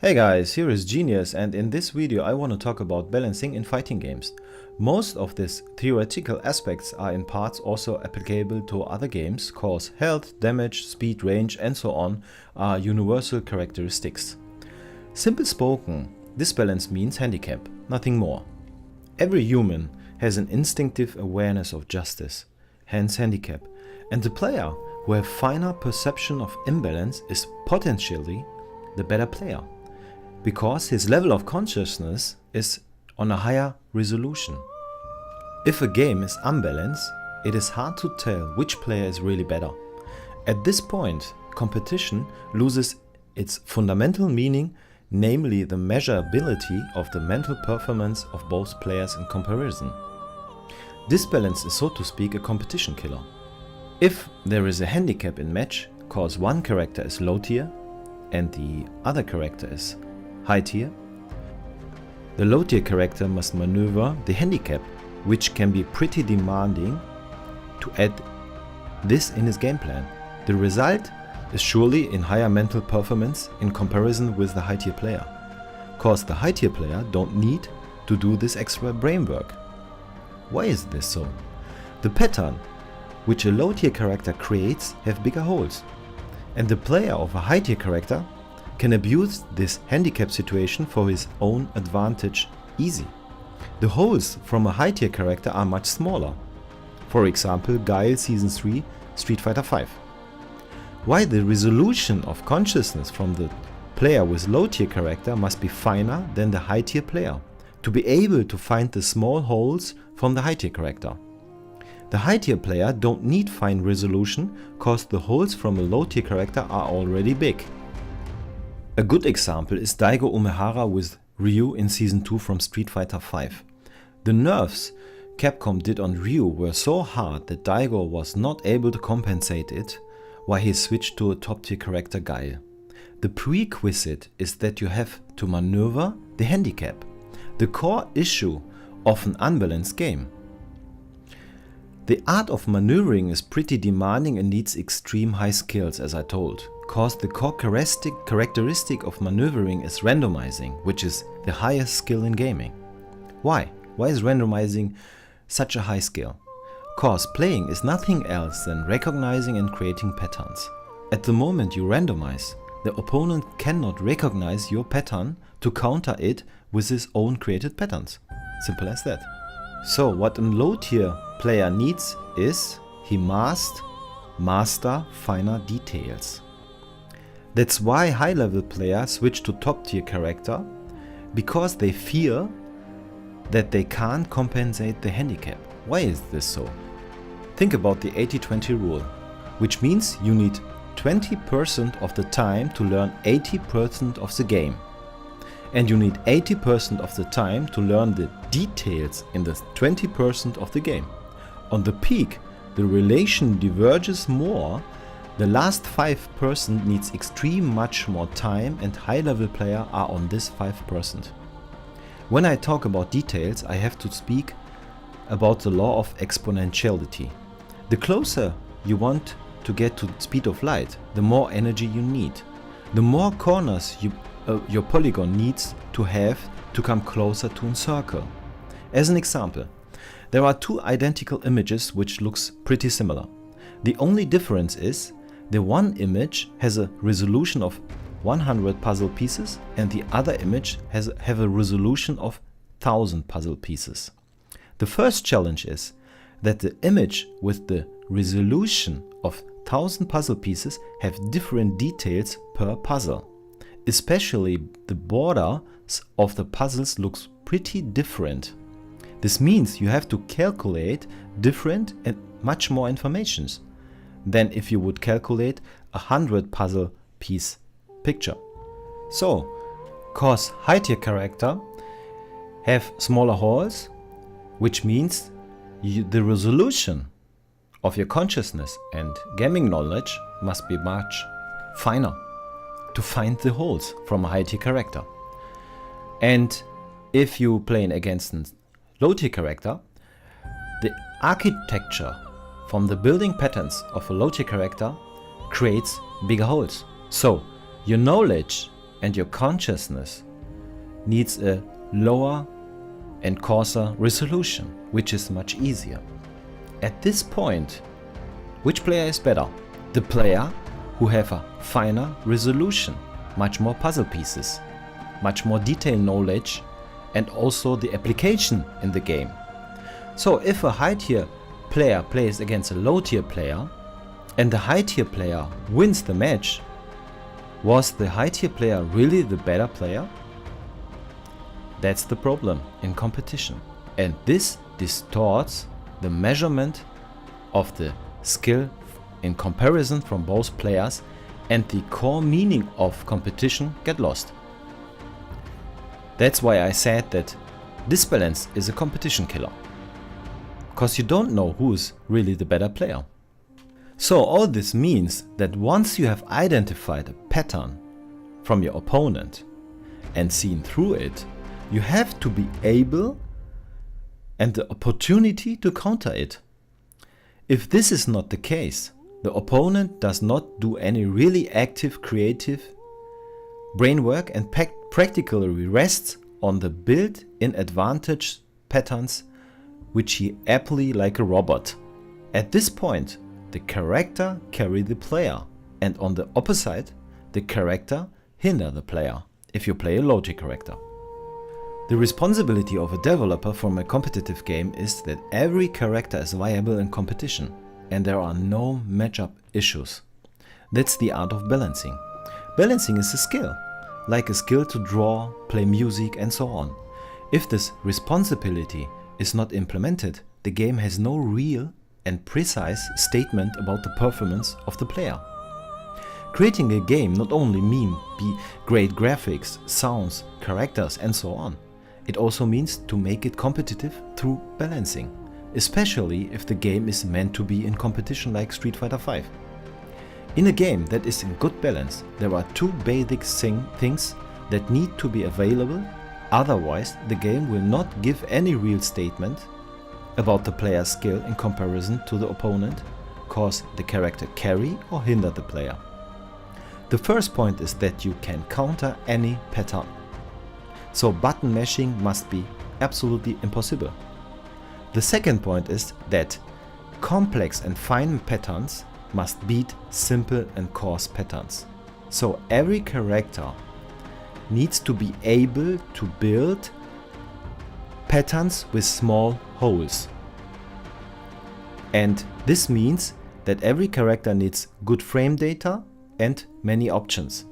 Hey guys, here is Genius, and in this video I want to talk about balancing in fighting games. Most of these theoretical aspects are in parts also applicable to other games, cause health, damage, speed, range and so on are universal characteristics. Simple spoken, this balance means handicap, nothing more. Every human has an instinctive awareness of justice, hence handicap, and the player who has finer perception of imbalance is potentially the better player, because his level of consciousness is on a higher resolution. If a game is unbalanced, it is hard to tell which player is really better. At this point, competition loses its fundamental meaning, namely the measurability of the mental performance of both players in comparison. This balance is, so to speak, a competition killer. If there is a handicap in match, cause one character is low tier and the other character is high tier, the low tier character must maneuver the handicap, which can be pretty demanding to add this in his game plan. The result is surely in higher mental performance in comparison with the high tier player, cause the high tier player don't need to do this extra brain work. Why is this so? The pattern which a low tier character creates have bigger holes, and the player of a high tier character can abuse this handicap situation for his own advantage easy. The holes from a high tier character are much smaller. For example, Guile Season 3, Street Fighter V. Why the resolution of consciousness from the player with low tier character must be finer than the high tier player, to be able to find the small holes from the high tier character. The high tier player don't need fine resolution, cause the holes from a low tier character are already big. A good example is Daigo Umehara with Ryu in Season 2 from Street Fighter V. The nerfs Capcom did on Ryu were so hard that Daigo was not able to compensate it, while he switched to a top tier character Guile. The prerequisite is that you have to maneuver the handicap, the core issue of an unbalanced game. The art of maneuvering is pretty demanding and needs extreme high skills, as I told, cause the core characteristic of maneuvering is randomizing, which is the highest skill in gaming. Why? Why is randomizing such a high skill? Cause playing is nothing else than recognizing and creating patterns. At the moment you randomize, the opponent cannot recognize your pattern to counter it with his own created patterns. Simple as that. So what a low tier player needs is he must master finer details. That's why high level players switch to top tier character, because they fear that they can't compensate the handicap. Why is this so? Think about the 80-20 rule, which means you need 20% of the time to learn 80% of the game. And you need 80% of the time to learn the details in the 20% of the game. On the peak, the relation diverges more. The last 5% needs extreme much more time, and high level players are on this 5%. When I talk about details, I have to speak about the law of exponentiality. The closer you want to get to the speed of light, the more energy you need. The more corners your polygon needs to have to come closer to a circle. As an example, there are two identical images which looks pretty similar. The only difference is the one image has a resolution of 100 puzzle pieces and the other image have a resolution of 1000 puzzle pieces. The first challenge is that the image with the resolution of 1000 puzzle pieces have different details per puzzle. Especially the borders of the puzzles looks pretty different. This means you have to calculate different and much more informations than if you would calculate 100 puzzle piece picture. So, cause high tier character have smaller holes, which means the resolution of your consciousness and gaming knowledge must be much finer to find the holes from a high tier character. And if you playing against a low tier character, the architecture from the building patterns of a low tier character creates bigger holes. So your knowledge and your consciousness needs a lower and coarser resolution, which is much easier. At this point, which player is better? The player who have a finer resolution, much more puzzle pieces, much more detailed knowledge, and also the application in the game. So if a high tier player plays against a low tier player and the high tier player wins the match, was the high tier player really the better player? That's the problem in competition, and this distorts the measurement of the skill in comparison from both players, and the core meaning of competition get lost. That's why I said that this balance is a competition killer, because you don't know who's really the better player. So all this means that once you have identified a pattern from your opponent and seen through it, you have to be able and the opportunity to counter it. If this is not the case, the opponent does not do any really active creative brain work and practically rests on the built-in advantage patterns which he aptly like a robot. At this point, the character carry the player, and on the opposite, the character hinder the player if you play a low tier character. The responsibility of a developer from a competitive game is that every character is viable in competition and there are no matchup issues. That's the art of balancing. Balancing is a skill, like a skill to draw, play music and so on. If this responsibility is not implemented, the game has no real and precise statement about the performance of the player. Creating a game not only means great graphics, sounds, characters and so on. It also means to make it competitive through balancing, especially if the game is meant to be in competition like Street Fighter V. In a game that is in good balance, there are two basic things that need to be available, otherwise the game will not give any real statement about the player's skill in comparison to the opponent, cause the character carry or hinder the player. The first point is that you can counter any pattern. So button mashing must be absolutely impossible. The second point is that complex and fine patterns must beat simple and coarse patterns. So every character needs to be able to build patterns with small holes. And this means that every character needs good frame data and many options.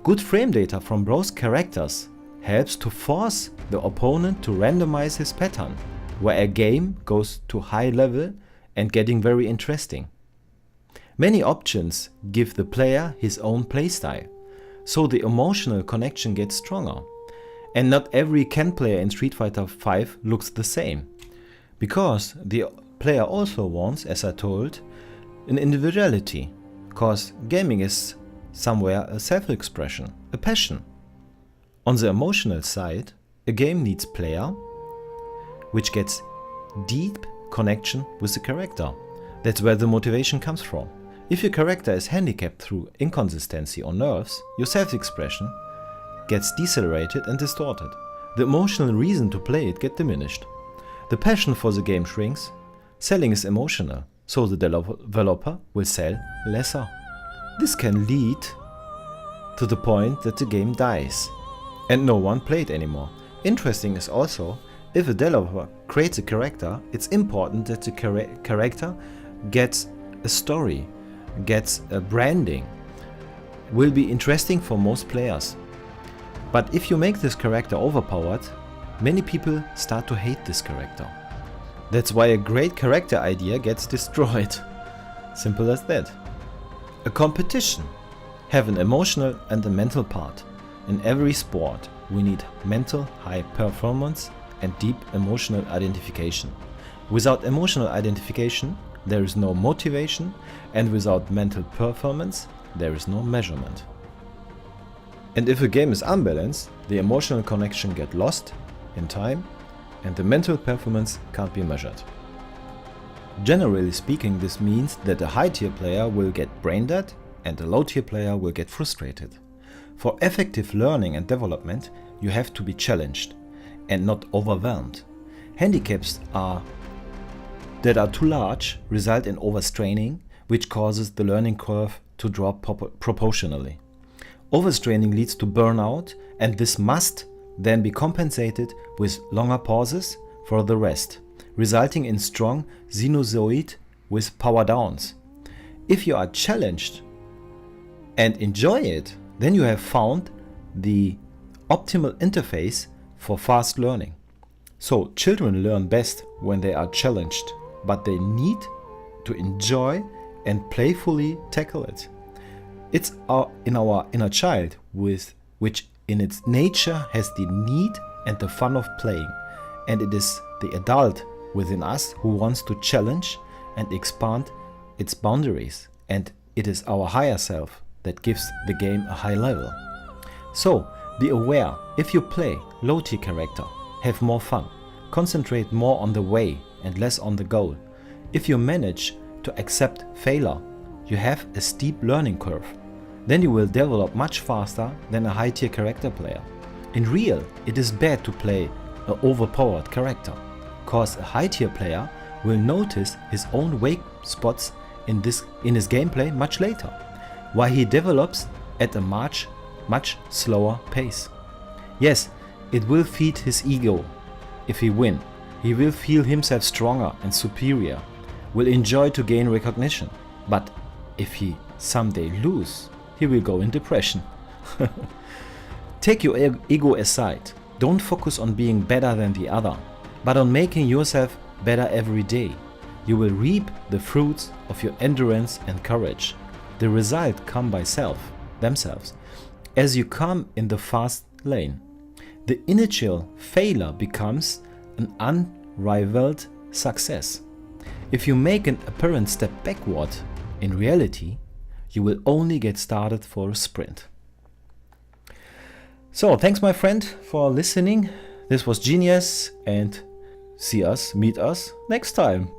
Good frame data from both characters helps to force the opponent to randomize his pattern, where a game goes to high level and getting very interesting. Many options give the player his own playstyle, so the emotional connection gets stronger. And not every Ken player in Street Fighter V looks the same, because the player also wants, as I told, an individuality, because gaming is somewhere a self-expression, a passion. On the emotional side, a game needs player which gets deep connection with the character. That's where the motivation comes from. If your character is handicapped through inconsistency or nerves, your self-expression gets decelerated and distorted. The emotional reason to play it gets diminished. The passion for the game shrinks. Selling is emotional, so the developer will sell lesser. This can lead to the point that the game dies and no one played anymore. Interesting is also, if a developer creates a character, it's important that the character gets a story, gets a branding, will be interesting for most players. But if you make this character overpowered, many people start to hate this character. That's why a great character idea gets destroyed. Simple as that. A competition have an emotional and a mental part. In every sport, we need mental high performance and deep emotional identification. Without emotional identification, there is no motivation, and without mental performance, there is no measurement. And if a game is unbalanced, the emotional connection gets lost in time, and the mental performance can't be measured. Generally speaking, this means that a high tier player will get brain dead and a low tier player will get frustrated. For effective learning and development, you have to be challenged and not overwhelmed. Handicaps that are too large result in overstraining, which causes the learning curve to drop proportionally. Overstraining leads to burnout, and this must then be compensated with longer pauses for the rest, resulting in strong sinusoid with power downs. If you are challenged and enjoy it, then you have found the optimal interface for fast learning. So children learn best when they are challenged, but they need to enjoy and playfully tackle it. It's in our inner child, which in its nature has the need and the fun of playing, and it is the adult within us who wants to challenge and expand its boundaries, and it is our higher self that gives the game a high level. So be aware, if you play low-tier character, have more fun, concentrate more on the way and less on the goal. If you manage to accept failure, you have a steep learning curve. Then you will develop much faster than a high-tier character player. In real, it is bad to play an overpowered character, cause a high-tier player will notice his own weak spots in his gameplay much later, while he develops at a much slower pace. Yes, it will feed his ego. If he wins, he will feel himself stronger and superior, will enjoy to gain recognition. But if he someday lose, he will go in depression. Take your ego aside. Don't focus on being better than the other, but on making yourself better every day. You will reap the fruits of your endurance and courage. The result come by themselves, as you come in the fast lane. The initial failure becomes an unrivaled success. If you make an apparent step backward, in reality, you will only get started for a sprint. So, thanks my friend for listening. This was Genius, and meet us next time.